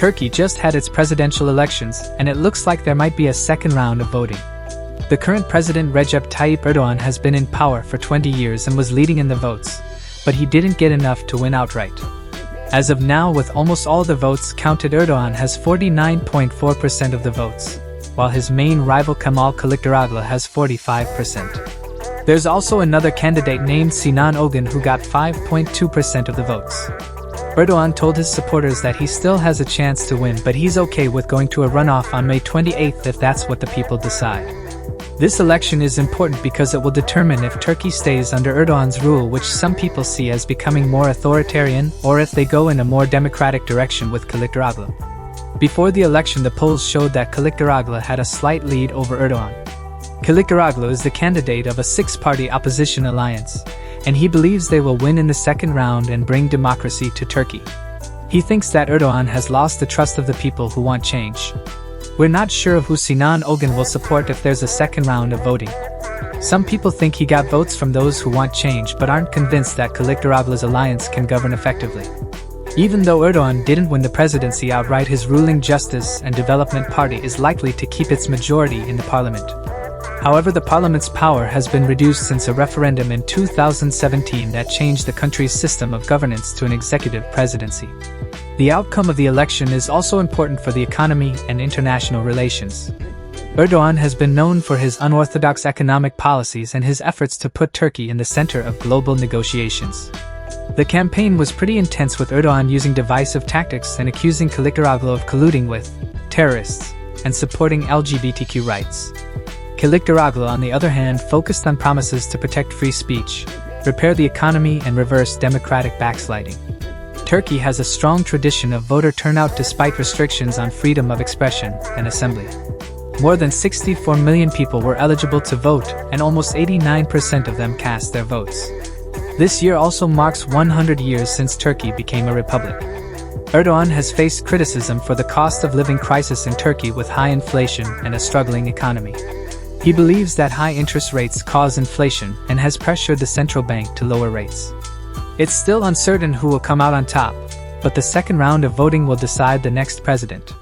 Turkey just had its presidential elections, and it looks like there might be a second round of voting. The current president Recep Tayyip Erdogan has been in power for 20 years and was leading in the votes, but he didn't get enough to win outright. As of now, with almost all the votes counted, Erdogan has 49.4% of the votes, while his main rival Kemal Kilicdaroglu has 45%. There's also another candidate named Sinan Ogan who got 5.2% of the votes. Erdogan told his supporters that he still has a chance to win, but he's okay with going to a runoff on May 28th if that's what the people decide. This election is important because it will determine if Turkey stays under Erdogan's rule, which some people see as becoming more authoritarian, or if they go in a more democratic direction with Kilicdaroglu. Before the election, the polls showed that Kilicdaroglu had a slight lead over Erdogan. Kilicdaroglu is the candidate of a six-party opposition alliance, and he believes they will win in the second round and bring democracy to Turkey. He thinks that Erdogan has lost the trust of the people who want change. We're not sure who Sinan Ogan will support if there's a second round of voting. Some people think he got votes from those who want change but aren't convinced that Kilicdaroglu's alliance can govern effectively. Even though Erdogan didn't win the presidency outright, his ruling Justice and Development Party is likely to keep its majority in the parliament. However, the parliament's power has been reduced since a referendum in 2017 that changed the country's system of governance to an executive presidency. The outcome of the election is also important for the economy and international relations. Erdogan has been known for his unorthodox economic policies and his efforts to put Turkey in the center of global negotiations. The campaign was pretty intense, with Erdogan using divisive tactics and accusing Kilicdaroglu of colluding with terrorists and supporting LGBTQ rights. Kilicdaroglu, on the other hand, focused on promises to protect free speech, repair the economy, and reverse democratic backsliding. Turkey has a strong tradition of voter turnout despite restrictions on freedom of expression and assembly. More than 64 million people were eligible to vote, and almost 89% of them cast their votes. This year also marks 100 years since Turkey became a republic. Erdogan has faced criticism for the cost of living crisis in Turkey, with high inflation and a struggling economy. He believes that high interest rates cause inflation and has pressured the central bank to lower rates. It's still uncertain who will come out on top, but the second round of voting will decide the next president.